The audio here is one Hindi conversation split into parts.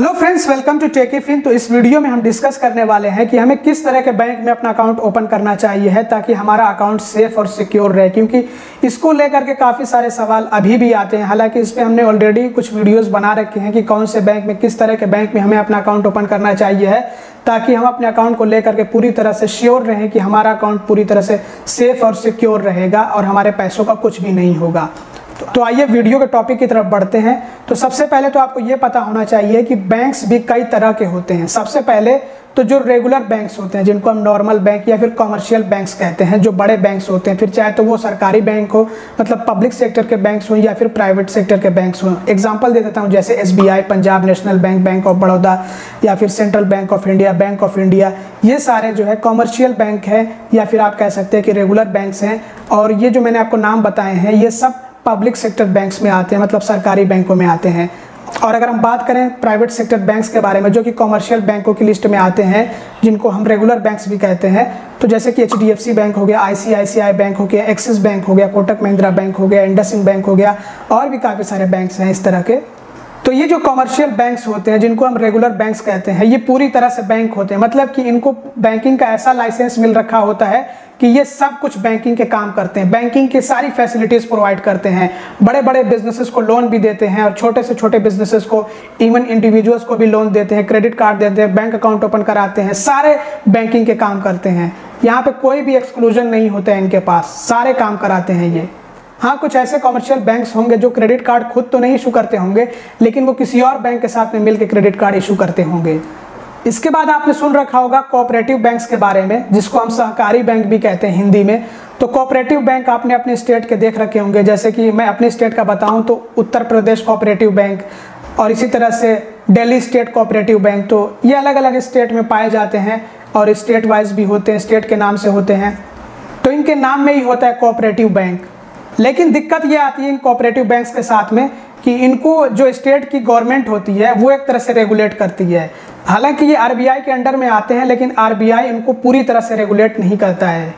Hello friends, welcome to Techifin. तो इस वीडियो में हम डिस्कस करने वाले हैं कि हमें किस तरह के बैंक में अपना अकाउंट ओपन करना चाहिए है ताकि हमारा अकाउंट सेफ और सिक्योर रहे, क्योंकि इसको लेकर के काफ़ी सारे सवाल अभी भी आते हैं। हालांकि इस पर हमने ऑलरेडी कुछ वीडियोस बना रखे हैं कि कौन से बैंक में, किस तरह के बैंक में हमें अपना अकाउंट ओपन करना चाहिए है ताकि हम अपने अकाउंट को लेकर के पूरी तरह से श्योर रहें कि हमारा अकाउंट पूरी तरह से सेफ और सिक्योर रहेगा और हमारे पैसों का कुछ भी नहीं होगा। तो आइए वीडियो के टॉपिक की तरफ बढ़ते हैं। तो सबसे पहले तो आपको ये पता होना चाहिए कि बैंक्स भी कई तरह के होते हैं। सबसे पहले तो जो रेगुलर बैंक्स होते हैं, जिनको हम नॉर्मल बैंक या फिर कमर्शियल बैंक्स कहते हैं, जो बड़े बैंक्स होते हैं, फिर चाहे तो वो सरकारी बैंक हो, मतलब पब्लिक सेक्टर के बैंक्स हों या फिर प्राइवेट सेक्टर के बैंक्स हों। एग्जांपल दे देता हूँ, जैसे SBI, Punjab national bank, bank of Baroda या फिर central bank of India, bank of India, ये सारे जो है कॉमर्शियल बैंक है या फिर आप कह सकते हैं कि रेगुलर बैंक्स हैं। और ये जो मैंने आपको नाम बताए हैं ये सब पब्लिक सेक्टर बैंक्स में आते हैं, मतलब सरकारी बैंकों में आते हैं। और अगर हम बात करें प्राइवेट सेक्टर बैंक्स के बारे में, जो कि कॉमर्शियल बैंकों की लिस्ट में आते हैं, जिनको हम रेगुलर बैंक्स भी कहते हैं, तो जैसे कि HDFC बैंक हो गया, ICICI बैंक हो गया, एक्सिस बैंक हो गया, कोटक महिंद्रा बैंक हो गया, इंडसइंड बैंक हो गया, और भी काफ़ी सारे बैंक्स हैं इस तरह के। तो ये जो कॉमर्शियल बैंक्स होते हैं, जिनको हम रेगुलर बैंक्स कहते हैं, ये पूरी तरह से बैंक होते हैं, मतलब कि इनको बैंकिंग का ऐसा लाइसेंस मिल रखा होता है कि ये सब कुछ बैंकिंग के काम करते हैं, बैंकिंग की सारी फैसिलिटीज़ प्रोवाइड करते हैं, बड़े बड़े बिजनेसेस को लोन भी देते हैं और छोटे से छोटे बिजनेसेस को, इवन इंडिविजुअल्स को भी लोन देते हैं, क्रेडिट कार्ड देते हैं, बैंक अकाउंट ओपन कराते हैं, सारे बैंकिंग के काम करते हैं। यहाँ पे कोई भी एक्सक्लूजन नहीं होता है इनके पास, सारे काम कराते हैं ये। हाँ, कुछ ऐसे कमर्शियल बैंक्स होंगे जो क्रेडिट कार्ड खुद तो नहीं इशू करते होंगे, लेकिन वो किसी और बैंक के साथ में मिलकर क्रेडिट कार्ड इशू करते होंगे। इसके बाद आपने सुन रखा होगा कोऑपरेटिव बैंक्स के बारे में, जिसको हम सहकारी बैंक भी कहते हैं हिंदी में। तो कोऑपरेटिव बैंक आपने अपने स्टेट के देख रखे होंगे, जैसे कि मैं अपने स्टेट का बताऊं तो उत्तर प्रदेश कोऑपरेटिव बैंक, और इसी तरह से दिल्ली स्टेट कोऑपरेटिव बैंक। तो ये अलग अलग स्टेट में पाए जाते हैं और स्टेट वाइज भी होते हैं, स्टेट के नाम से होते हैं। तो इनके नाम में ही होता है कोऑपरेटिव बैंक। लेकिन दिक्कत ये आती है इन कोऑपरेटिव बैंक्स के साथ में कि इनको जो स्टेट की गवर्नमेंट होती है वो एक तरह से रेगुलेट करती है। हालांकि ये RBI के अंडर में आते हैं, लेकिन RBI इनको पूरी तरह से रेगुलेट नहीं करता है।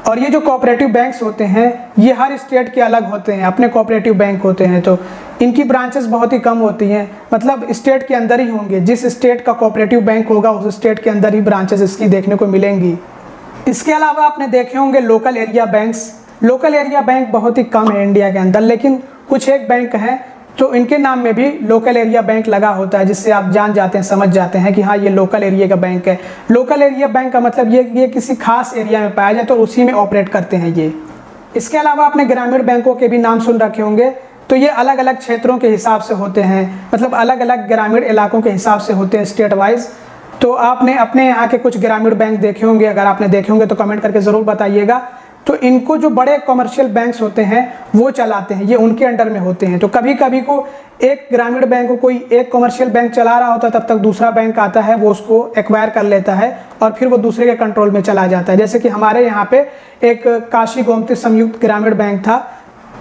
और ये जो कोऑपरेटिव बैंक्स होते हैं ये हर स्टेट के अलग होते हैं, अपने कोऑपरेटिव बैंक होते हैं। तो इनकी ब्रांचेस बहुत ही कम होती हैं, मतलब स्टेट के अंदर ही होंगे। जिस स्टेट का कोऑपरेटिव बैंक होगा उस स्टेट के अंदर ही ब्रांचेस इसकी देखने को मिलेंगी। इसके अलावा आपने देखे होंगे local area banks. Local area bank बहुत ही कम है इंडिया के अंदर, लेकिन कुछ एक बैंक हैं तो इनके नाम में भी लोकल एरिया बैंक लगा होता है, जिससे आप जान जाते हैं, समझ जाते हैं कि हाँ ये लोकल एरिया का बैंक है। लोकल एरिया बैंक का मतलब ये किसी खास एरिया में पाया जाए तो उसी में ऑपरेट करते हैं ये। इसके अलावा आपने ग्रामीण बैंकों के भी नाम सुन रखे होंगे। तो ये अलग अलग क्षेत्रों के हिसाब से होते हैं, मतलब अलग अलग ग्रामीण इलाकों के हिसाब से होते हैं स्टेट वाइज। तो आपने अपने यहाँ के कुछ ग्रामीण बैंक देखे होंगे, अगर आपने देखे होंगे तो कमेंट करके ज़रूर बताइएगा। तो इनको जो बड़े कमर्शियल बैंक्स होते हैं वो चलाते हैं, ये उनके अंडर में होते हैं। तो कभी कभी को एक ग्रामीण बैंक को कोई एक कमर्शियल बैंक चला रहा होता है, तब तक दूसरा बैंक आता है, वो उसको एक्वायर कर लेता है और फिर वो दूसरे के कंट्रोल में चला जाता है। जैसे कि हमारे यहाँ पे एक काशी गोमती संयुक्त ग्रामीण बैंक था।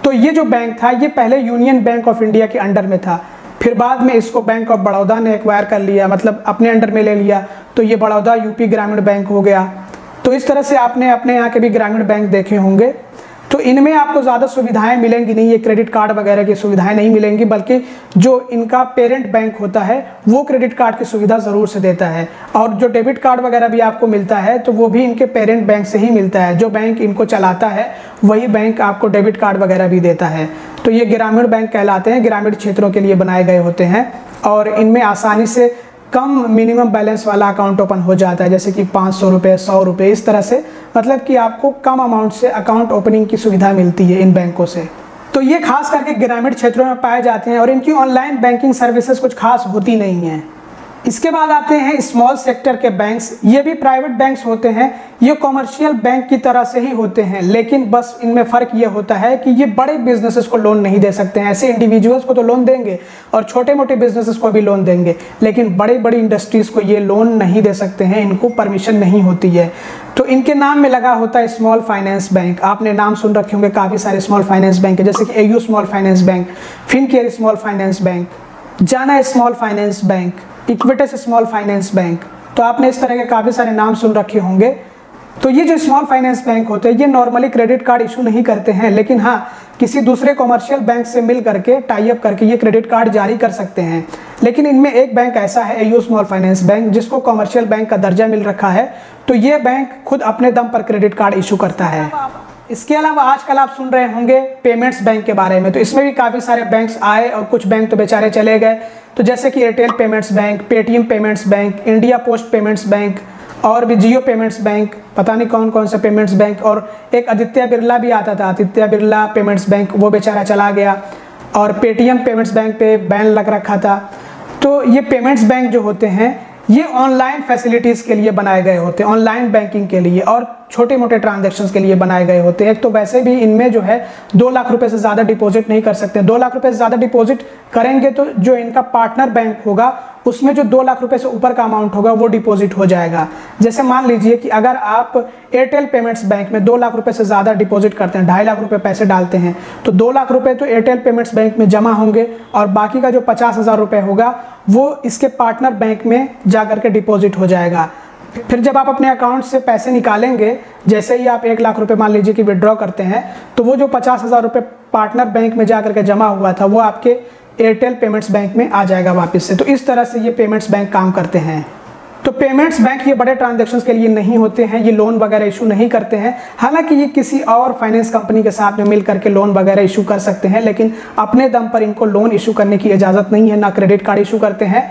तो ये जो बैंक था ये पहले यूनियन बैंक ऑफ इंडिया के अंडर में था, फिर बाद में इसको बैंक ऑफ बड़ौदा ने एक्वायर कर लिया, मतलब अपने अंडर में ले लिया। तो ये बड़ौदा UP ग्रामीण बैंक हो गया। तो इस तरह से आपने अपने यहाँ के भी ग्रामीण बैंक देखे होंगे। तो इनमें आपको ज़्यादा सुविधाएं मिलेंगी नहीं, ये क्रेडिट कार्ड वगैरह की सुविधाएं नहीं मिलेंगी, बल्कि जो इनका पेरेंट बैंक होता है वो क्रेडिट कार्ड की सुविधा ज़रूर से देता है। और जो डेबिट कार्ड वगैरह भी आपको मिलता है तो वो भी इनके पेरेंट बैंक से ही मिलता है। जो बैंक इनको चलाता है वही बैंक आपको डेबिट कार्ड वगैरह भी देता है। तो ये ग्रामीण बैंक कहलाते हैं, ग्रामीण क्षेत्रों के लिए बनाए गए होते हैं और इनमें आसानी से कम मिनिमम बैलेंस वाला अकाउंट ओपन हो जाता है, जैसे कि 500 रुपये, 100 रुपये, इस तरह से, मतलब कि आपको कम अमाउंट से अकाउंट ओपनिंग की सुविधा मिलती है इन बैंकों से। तो ये खास करके ग्रामीण क्षेत्रों में पाए जाते हैं और इनकी ऑनलाइन बैंकिंग सर्विसेज कुछ खास होती नहीं है। इसके बाद आते हैं स्मॉल सेक्टर के बैंक्स। ये भी प्राइवेट बैंक्स होते हैं, ये कॉमर्शियल बैंक की तरह से ही होते हैं, लेकिन बस इनमें फ़र्क ये होता है कि ये बड़े बिजनेसेस को लोन नहीं दे सकते हैं। ऐसे इंडिविजुअल्स को तो लोन देंगे और छोटे मोटे बिजनेसेस को भी लोन देंगे, लेकिन बड़ी बड़ी इंडस्ट्रीज़ को ये लोन नहीं दे सकते हैं, इनको परमिशन नहीं होती है। तो इनके नाम में लगा होता है स्मॉल फाइनेंस बैंक। आपने नाम सुन रखे होंगे, काफ़ी सारे स्मॉल फाइनेंस बैंक है, जैसे कि AU small finance bank, Fincare small finance bank, Jana small finance bank, Equitas small finance bank. तो आपने इस तरह के काफ़ी सारे नाम सुन रखे होंगे। तो ये जो स्मॉल फाइनेंस बैंक होते हैं ये नॉर्मली क्रेडिट कार्ड इशू नहीं करते हैं, लेकिन हाँ किसी दूसरे कॉमर्शियल बैंक से मिल करके टाई अप करके ये क्रेडिट कार्ड जारी कर सकते हैं। लेकिन इनमें एक बैंक ऐसा है एयू स्मॉल फाइनेंस बैंक, जिसको कॉमर्शियल बैंक का दर्जा मिल रखा है, तो ये बैंक खुद अपने दम पर क्रेडिट कार्ड इशू करता है। इसके अलावा आजकल आप सुन रहे होंगे पेमेंट्स बैंक के बारे में, तो इसमें भी काफ़ी सारे बैंक्स आए और कुछ बैंक तो बेचारे चले गए। तो जैसे कि Airtel payments bank, Paytm payments bank, India post payments bank और भी जियो पेमेंट्स बैंक, पता नहीं कौन कौन से पेमेंट्स बैंक, और एक आदित्य बिरला भी आता था, आदित्य बिरला पेमेंट्स बैंक, वो बेचारा चला गया। और पेटीएम पेमेंट्स बैंक पे बैन लग रखा था। तो ये पेमेंट्स बैंक जो होते हैं ये ऑनलाइन फैसिलिटीज़ के लिए बनाए गए होते हैं, ऑनलाइन बैंकिंग के लिए और छोटे मोटे ट्रांजैक्शंस के लिए बनाए गए होते हैं। एक तो वैसे भी इनमें जो है 2 लाख रुपए से ज़्यादा डिपॉजिट नहीं कर सकते। 2 लाख रुपए से ज़्यादा डिपॉजिट करेंगे तो जो इनका पार्टनर बैंक होगा उसमें जो 2 लाख रुपए से ऊपर का अमाउंट होगा वो डिपॉजिट हो जाएगा। जैसे मान लीजिए कि अगर आप एयरटेल पेमेंट्स बैंक में 2 लाख रुपए से ज़्यादा डिपॉजिट करते हैं, 2.5 लाख रुपए पैसे डालते हैं, तो 2 लाख रुपए तो एयरटेल पेमेंट्स बैंक में जमा होंगे और बाकी का जो 50,000 रुपये होगा वो इसके पार्टनर बैंक में जा करके डिपॉजिट हो जाएगा। फिर जब आप अपने अकाउंट से पैसे निकालेंगे, जैसे ही आप 1 लाख रुपए मान लीजिए कि विड्रॉ करते हैं, तो वो जो 50,000 रुपये पार्टनर बैंक में जा करके जमा हुआ था वो आपके एयरटेल पेमेंट्स बैंक में आ जाएगा वापस से। तो इस तरह से ये पेमेंट्स बैंक काम करते हैं। तो पेमेंट्स बैंक ये बड़े ट्रांजैक्शंस के लिए नहीं होते हैं, ये लोन वगैरह इशू नहीं करते हैं। हालांकि ये किसी और फाइनेंस कंपनी के साथ में मिल करके लोन वगैरह इशू कर सकते हैं, लेकिन अपने दम पर इनको लोन इशू करने की इजाज़त नहीं है, ना क्रेडिट कार्ड इशू करते हैं।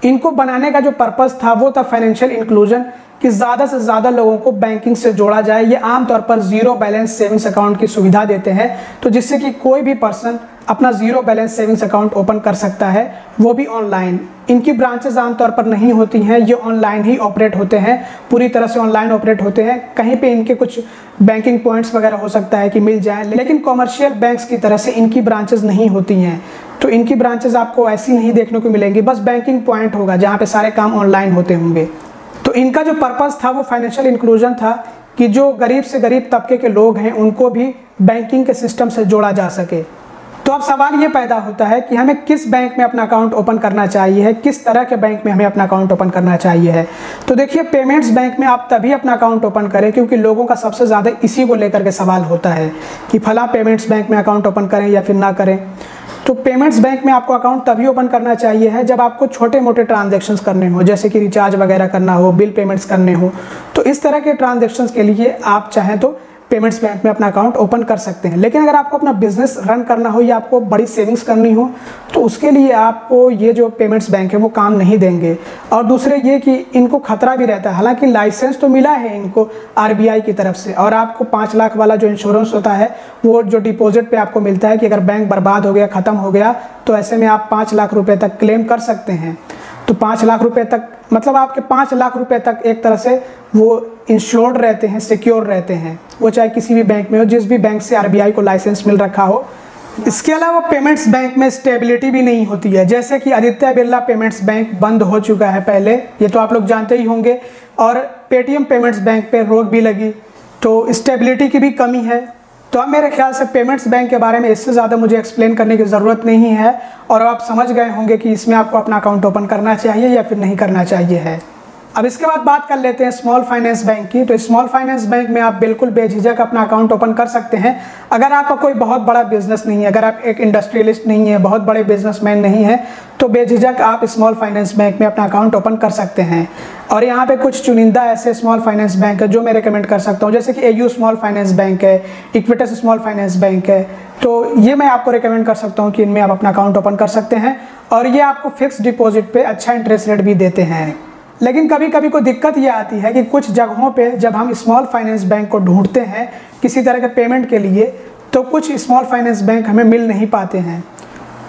इनको बनाने का जो पर्पज़ था वो था फाइनेंशियल इंक्लूजन, कि ज़्यादा से ज़्यादा लोगों को बैंकिंग से जोड़ा जाए। ये आमतौर पर ज़ीरो बैलेंस सेविंग्स अकाउंट की सुविधा देते हैं, तो जिससे कि कोई भी पर्सन अपना zero balance savings account open कर सकता है, वो भी ऑनलाइन। इनकी ब्रांचेस आमतौर पर नहीं होती हैं, ये ऑनलाइन ही ऑपरेट होते हैं, पूरी तरह से ऑनलाइन ऑपरेट होते हैं। कहीं पे इनके कुछ बैंकिंग पॉइंट्स वगैरह हो सकता है कि मिल जाए, लेकिन कॉमर्शियल बैंक्स की तरह से इनकी ब्रांचेस नहीं होती हैं। तो इनकी ब्रांचेस आपको ऐसी नहीं देखने को मिलेंगी, बस बैंकिंग पॉइंट होगा जहाँ पे सारे काम ऑनलाइन होते होंगे। तो इनका जो पर्पज़ था वो फाइनेंशियल इंक्लूजन था, कि जो गरीब से गरीब तबके के लोग हैं उनको भी बैंकिंग के सिस्टम से जोड़ा जा सके। तो अब सवाल ये पैदा होता है कि हमें किस बैंक में अपना अकाउंट ओपन करना चाहिए है, किस तरह के बैंक में हमें अपना अकाउंट ओपन करना चाहिए है। तो देखिए, पेमेंट्स बैंक में आप तभी अपना अकाउंट ओपन करें क्योंकि लोगों का सबसे ज़्यादा इसी को लेकर के सवाल होता है कि फला पेमेंट्स बैंक में अकाउंट ओपन करें या फिर ना करें। तो पेमेंट्स बैंक में आपको अकाउंट तभी ओपन करना चाहिए है जब आपको छोटे मोटे ट्रांजैक्शंस करने हो, जैसे कि रिचार्ज वगैरह करना हो, बिल पेमेंट्स करने हो। तो इस तरह के ट्रांजैक्शंस के लिए आप चाहें तो पेमेंट्स बैंक में अपना अकाउंट ओपन कर सकते हैं। लेकिन अगर आपको अपना बिजनेस रन करना हो या आपको बड़ी सेविंग्स करनी हो तो उसके लिए आपको ये जो पेमेंट्स बैंक है वो काम नहीं देंगे। और दूसरे ये कि इनको खतरा भी रहता है, हालांकि लाइसेंस तो मिला है इनको आरबीआई की तरफ से, और आपको 5 लाख वाला जो इंश्योरेंस होता है वो जो डिपॉजिट पे आपको मिलता है कि अगर बैंक बर्बाद हो गया, ख़त्म हो गया, तो ऐसे में आप 5 लाख रुपये तक क्लेम कर सकते हैं। तो 5 लाख रुपये तक मतलब आपके 5 लाख रुपये तक एक तरह से वो इंश्योर्ड रहते हैं, सिक्योर रहते हैं, वो चाहे किसी भी बैंक में हो, जिस भी बैंक से आरबीआई को लाइसेंस मिल रखा हो। इसके अलावा पेमेंट्स बैंक में स्टेबिलिटी भी नहीं होती है, जैसे कि आदित्य बिरला पेमेंट्स बैंक बंद हो चुका है पहले, ये तो आप लोग जानते ही होंगे, और पेटीएम पेमेंट्स बैंक पे रोक भी लगी, तो स्टेबिलिटी की भी कमी है। तो अब मेरे ख्याल से पेमेंट्स बैंक के बारे में इससे ज़्यादा मुझे एक्सप्लेन करने की ज़रूरत नहीं है, और आप समझ गए होंगे कि इसमें आपको अपना अकाउंट ओपन करना चाहिए या फिर नहीं करना चाहिए है। अब इसके बाद बात कर लेते हैं स्मॉल फाइनेंस बैंक की। तो स्मॉल फाइनेंस बैंक में आप बिल्कुल बेझिझक अपना अकाउंट ओपन कर सकते हैं। अगर आपका कोई बहुत बड़ा बिजनेस नहीं है, अगर आप एक इंडस्ट्रियलिस्ट नहीं है, बहुत बड़े बिजनेसमैन नहीं है, तो बेझिझक आप स्मॉल फाइनेंस बैंक में अपना अकाउंट ओपन कर सकते हैं। और यहाँ पे कुछ चुनिंदा ऐसे स्मॉल फाइनेंस बैंक है जो मैं रिकमेंड कर सकता हूँ, जैसे कि एयू स्मॉल फाइनेंस बैंक है, इक्विटस स्मॉल फाइनेंस बैंक है। तो ये मैं आपको रिकमेंड कर सकता हूँ कि इनमें आप अपना अकाउंट ओपन कर सकते हैं, और ये आपको फिक्स डिपॉजिट पे अच्छा इंटरेस्ट रेट भी देते हैं। लेकिन कभी कभी कोई दिक्कत ये आती है कि कुछ जगहों पे जब हम स्मॉल फाइनेंस बैंक को ढूंढते हैं किसी तरह के पेमेंट के लिए, तो कुछ स्मॉल फाइनेंस बैंक हमें मिल नहीं पाते हैं।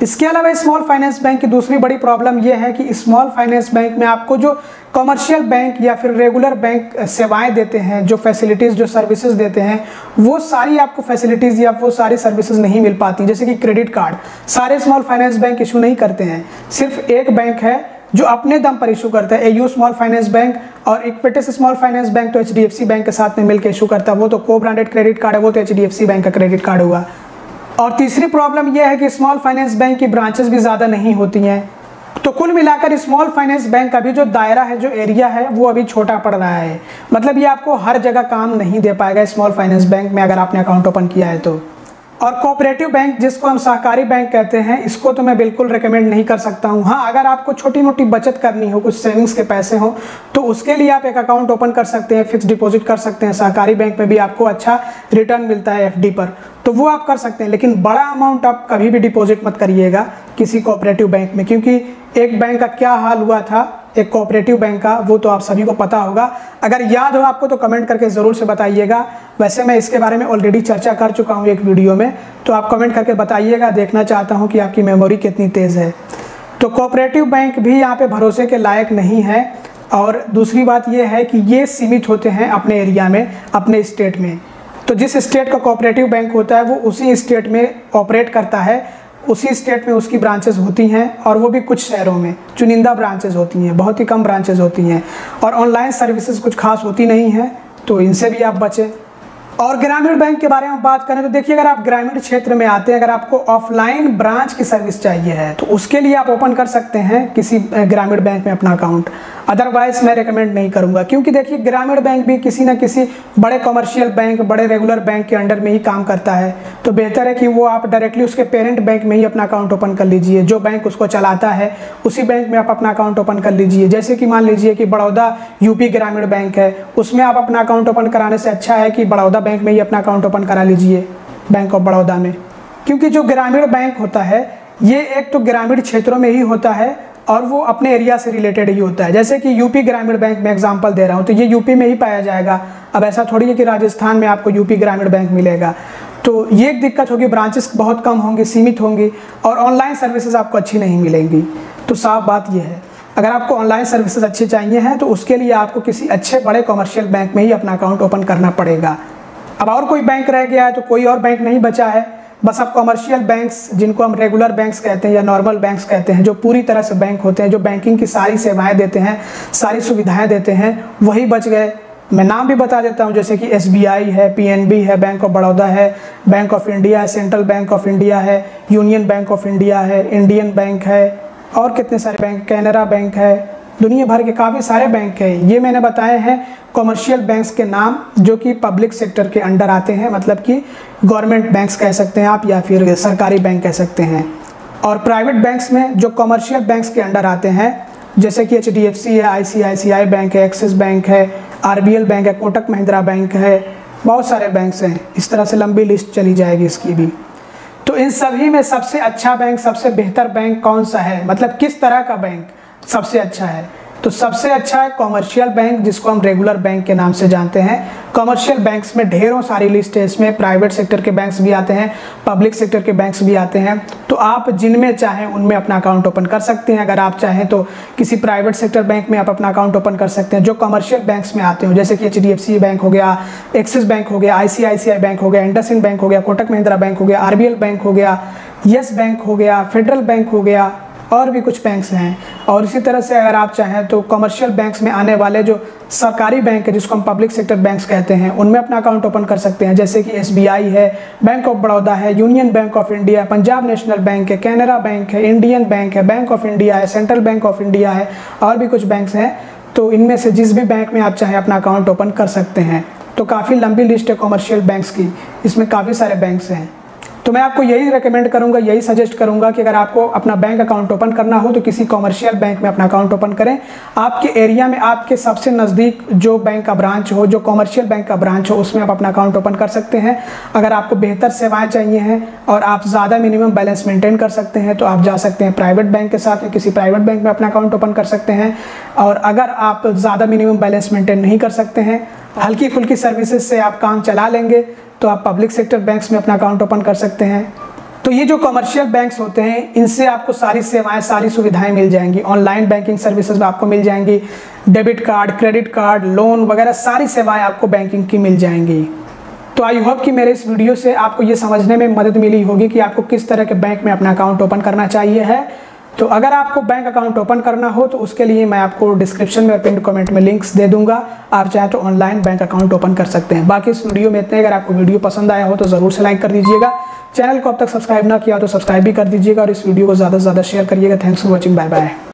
इसके अलावा स्मॉल फाइनेंस बैंक की दूसरी बड़ी प्रॉब्लम यह है कि स्मॉल फाइनेंस बैंक में आपको जो कमर्शियल बैंक या फिर रेगुलर बैंक सेवाएं देते हैं, जो फैसिलिटीज़, जो सर्विसेज देते हैं, वो सारी आपको फैसिलिटीज़ या वो सारी सर्विसेज नहीं मिल पाती। जैसे कि क्रेडिट कार्ड सारे स्मॉल फाइनेंस बैंक इशू नहीं करते हैं, सिर्फ एक बैंक है जो अपने दम पर इशू करता है, एयू स्मॉल फाइनेंस बैंक, और इक्विटस स्मॉल फाइनेंस बैंक तो एचडीएफसी बैंक के साथ में मिलकर इशू करता है, वो तो को ब्रांडेड क्रेडिट कार्ड है, वो तो एचडीएफसी बैंक का क्रेडिट कार्ड हुआ। और तीसरी प्रॉब्लम यह है कि स्मॉल फाइनेंस बैंक की ब्रांचेस भी ज़्यादा नहीं होती हैं। तो कुल मिलाकर स्मॉल फाइनेंस बैंक का भी जो दायरा है, जो एरिया है, वो अभी छोटा पड़ रहा है। मतलब ये आपको हर जगह काम नहीं दे पाएगा स्मॉल फाइनेंस बैंक में अगर आपने अकाउंट ओपन किया है तो। और कोऑपरेटिव बैंक जिसको हम सहकारी बैंक कहते हैं, इसको तो मैं बिल्कुल रिकमेंड नहीं कर सकता हूँ। हाँ, अगर आपको छोटी मोटी बचत करनी हो, कुछ सेविंग्स के पैसे हो, तो उसके लिए आप एक अकाउंट ओपन कर सकते हैं, फिक्स डिपॉजिट कर सकते हैं। सहकारी बैंक में भी आपको अच्छा रिटर्न मिलता है एफडी पर, तो वो आप कर सकते हैं। लेकिन बड़ा अमाउंट आप कभी भी डिपॉजिट मत करिएगा किसी कोऑपरेटिव बैंक में, क्योंकि एक बैंक का क्या हाल हुआ था एक कोऑपरेटिव बैंक का, वो तो आप सभी को पता होगा। अगर याद हो आपको तो कमेंट करके ज़रूर से बताइएगा। वैसे मैं इसके बारे में ऑलरेडी चर्चा कर चुका हूँ एक वीडियो में, तो आप कमेंट करके बताइएगा। देखना चाहता हूँ कि आपकी मेमोरी कितनी तेज़ है। तो कोऑपरेटिव बैंक भी यहाँ पे भरोसे के लायक नहीं है। और दूसरी बात ये है कि ये सीमित होते हैं अपने एरिया में, अपने स्टेट में। तो जिस स्टेट का कोऑपरेटिव बैंक होता है वो उसी स्टेट में ऑपरेट करता है, उसी स्टेट में उसकी ब्रांचेस होती हैं, और वो भी कुछ शहरों में चुनिंदा ब्रांचेस होती हैं, बहुत ही कम ब्रांचेस होती हैं। और ऑनलाइन सर्विसेज कुछ खास होती नहीं हैं, तो इनसे भी आप बचें। और ग्रामीण बैंक के बारे में बात करें तो देखिए, अगर आप ग्रामीण क्षेत्र में आते हैं, अगर आपको ऑफलाइन ब्रांच की सर्विस चाहिए है तो उसके लिए आप ओपन कर सकते हैं किसी ग्रामीण बैंक में अपना अकाउंट। अदरवाइज मैं रेकमेंड नहीं करूंगा, क्योंकि देखिए ग्रामीण बैंक भी किसी न किसी बड़े कमर्शियल बैंक, बड़े रेगुलर बैंक के अंडर में ही काम करता है। तो बेहतर है कि वो आप डायरेक्टली उसके पेरेंट बैंक में ही अपना अकाउंट ओपन कर लीजिए। जो बैंक उसको चलाता है उसी बैंक में आप अपना अकाउंट ओपन कर लीजिए। जैसे कि मान लीजिए कि बड़ौदा यूपी ग्रामीण बैंक है, उसमें आप अपना अकाउंट ओपन कराने से अच्छा है कि बड़ौदा बैंक में ही अपना अकाउंट ओपन करा लीजिए, बैंक ऑफ बड़ौदा में। क्योंकि जो ग्रामीण बैंक होता है ये एक तो ग्रामीण क्षेत्रों में ही होता है और वो अपने एरिया से रिलेटेड ही होता है। जैसे कि यूपी ग्रामीण बैंक में एग्जांपल दे रहा हूँ, तो ये यूपी में ही पाया जाएगा। अब ऐसा थोड़ी है कि राजस्थान में आपको यूपी ग्रामीण बैंक मिलेगा। तो ये एक दिक्कत होगी, ब्रांचेस बहुत कम होंगी, सीमित होंगी, और ऑनलाइन सर्विसेज आपको अच्छी नहीं मिलेंगी। तो साफ बात ये है, अगर आपको ऑनलाइन सर्विसेज अच्छी चाहिए हैं तो उसके लिए आपको किसी अच्छे बड़े कमर्शियल बैंक में ही अपना अकाउंट ओपन करना पड़ेगा। अब और कोई बैंक रह गया है तो कोई और बैंक नहीं बचा है, बस आप कमर्शियल बैंक्स, जिनको हम रेगुलर बैंक्स कहते हैं या नॉर्मल बैंक्स कहते हैं, जो पूरी तरह से बैंक होते हैं, जो बैंकिंग की सारी सेवाएं देते हैं, सारी सुविधाएं देते हैं, वही बच गए। मैं नाम भी बता देता हूं, जैसे कि SBI है, PNB है, बैंक ऑफ बड़ौदा है, बैंक ऑफ इंडिया है, सेंट्रल बैंक ऑफ इंडिया है, यूनियन बैंक ऑफ इंडिया है, इंडियन बैंक है, और कितने सारे बैंक, कैनरा बैंक है, दुनिया भर के काफ़ी सारे बैंक हैं। ये मैंने बताए हैं कमर्शियल बैंक्स के नाम, जो कि पब्लिक सेक्टर के अंडर आते हैं, मतलब कि गवर्नमेंट बैंक्स कह सकते हैं आप, या फिर सरकारी बैंक कह सकते हैं। और प्राइवेट बैंक्स में जो कमर्शियल बैंक्स के अंडर आते हैं, जैसे कि HDFC है, ICICI बैंक है, एक्सिस बैंक है, RBL बैंक है, कोटक महिंद्रा बैंक है, बहुत सारे बैंक्स हैं। इस तरह से लंबी लिस्ट चली जाएगी इसकी भी। तो इन सभी में सबसे अच्छा बैंक, सबसे बेहतर बैंक कौन सा है, मतलब किस तरह का बैंक सबसे अच्छा है? तो सबसे अच्छा है कमर्शियल बैंक, जिसको हम रेगुलर बैंक के नाम से जानते हैं। कमर्शियल बैंक्स में ढेरों सारी लिस्ट है, इसमें प्राइवेट सेक्टर के बैंक्स भी आते हैं, पब्लिक सेक्टर के बैंक्स भी आते हैं। तो आप जिनमें चाहें उनमें अपना अकाउंट ओपन कर सकते हैं। अगर आप चाहें तो किसी प्राइवेट सेक्टर बैंक में आप अपना अकाउंट ओपन कर सकते हैं जो कमर्शियल बैंक्स में आते हो, जैसे कि HDFC बैंक हो गया, एक्सिस बैंक हो गया, ICICI बैंक हो गया, इंडसइंड बैंक हो गया, कोटक महिंद्रा बैंक हो गया, RBL बैंक हो गया, यस बैंक हो गया, फेडरल बैंक हो गया, और भी कुछ बैंक्स हैं। और इसी तरह से अगर आप चाहें तो कमर्शियल बैंक्स में आने वाले जो सरकारी बैंक है, जिसको हम पब्लिक सेक्टर बैंक्स कहते हैं, उनमें अपना अकाउंट ओपन कर सकते हैं। जैसे कि SBI है, बैंक ऑफ बड़ौदा है, union bank of India, Punjab national bank है, कैनरा बैंक है, इंडियन बैंक है, बैंक ऑफ इंडिया है, सेंट्रल बैंक ऑफ इंडिया है, और भी कुछ बैंक्स हैं। तो इनमें से जिस भी बैंक में आप चाहें अपना अकाउंट ओपन कर सकते हैं। तो काफ़ी लंबी लिस्ट है कमर्शियल बैंक्स की, इसमें काफ़ी सारे बैंक्स हैं। तो मैं आपको यही रेकमेंड करूंगा, यही सजेस्ट करूंगा कि अगर आपको अपना बैंक अकाउंट ओपन करना हो तो किसी कमर्शियल बैंक में अपना अकाउंट ओपन करें। आपके एरिया में आपके सबसे नज़दीक जो बैंक का ब्रांच हो, जो कमर्शियल बैंक का ब्रांच हो, उसमें आप अपना अकाउंट ओपन कर सकते हैं। अगर आपको बेहतर सेवाएं चाहिए हैं और आप ज़्यादा मिनिमम बैलेंस मेंटेन कर सकते हैं तो आप जा सकते हैं प्राइवेट बैंक के साथ, किसी प्राइवेट बैंक में अपना अकाउंट ओपन कर सकते हैं। और अगर आप ज़्यादा मिनिमम बैलेंस मेंटेन नहीं कर सकते हैं, हल्की फुल्की सर्विसेज से आप काम चला लेंगे, तो आप पब्लिक सेक्टर बैंक्स में अपना अकाउंट ओपन कर सकते हैं। तो ये जो कमर्शियल बैंक्स होते हैं, इनसे आपको सारी सेवाएं, सारी सुविधाएं मिल जाएंगी। ऑनलाइन बैंकिंग सर्विसेज आपको मिल जाएंगी, debit card, credit card, loan वगैरह सारी सेवाएं आपको बैंकिंग की मिल जाएंगी। तो आई होप कि मेरे इस वीडियो से आपको ये समझने में मदद मिली होगी कि आपको किस तरह के बैंक में अपना अकाउंट ओपन करना चाहिए है। तो अगर आपको बैंक अकाउंट ओपन करना हो तो उसके लिए मैं आपको डिस्क्रिप्शन में और पिन कमेंट में लिंक्स दे दूंगा। आप चाहे तो ऑनलाइन बैंक अकाउंट ओपन कर सकते हैं। बाकी इस वीडियो में इतने। अगर आपको वीडियो पसंद आया हो तो ज़रूर से लाइक कर दीजिएगा। चैनल को अब तक सब्सक्राइब ना किया तो सब्सक्राइब भी कर दीजिएगा और इस वीडियो को ज़्यादा से ज़्यादा शेयर करिएगा। Thanks for watching, bye bye.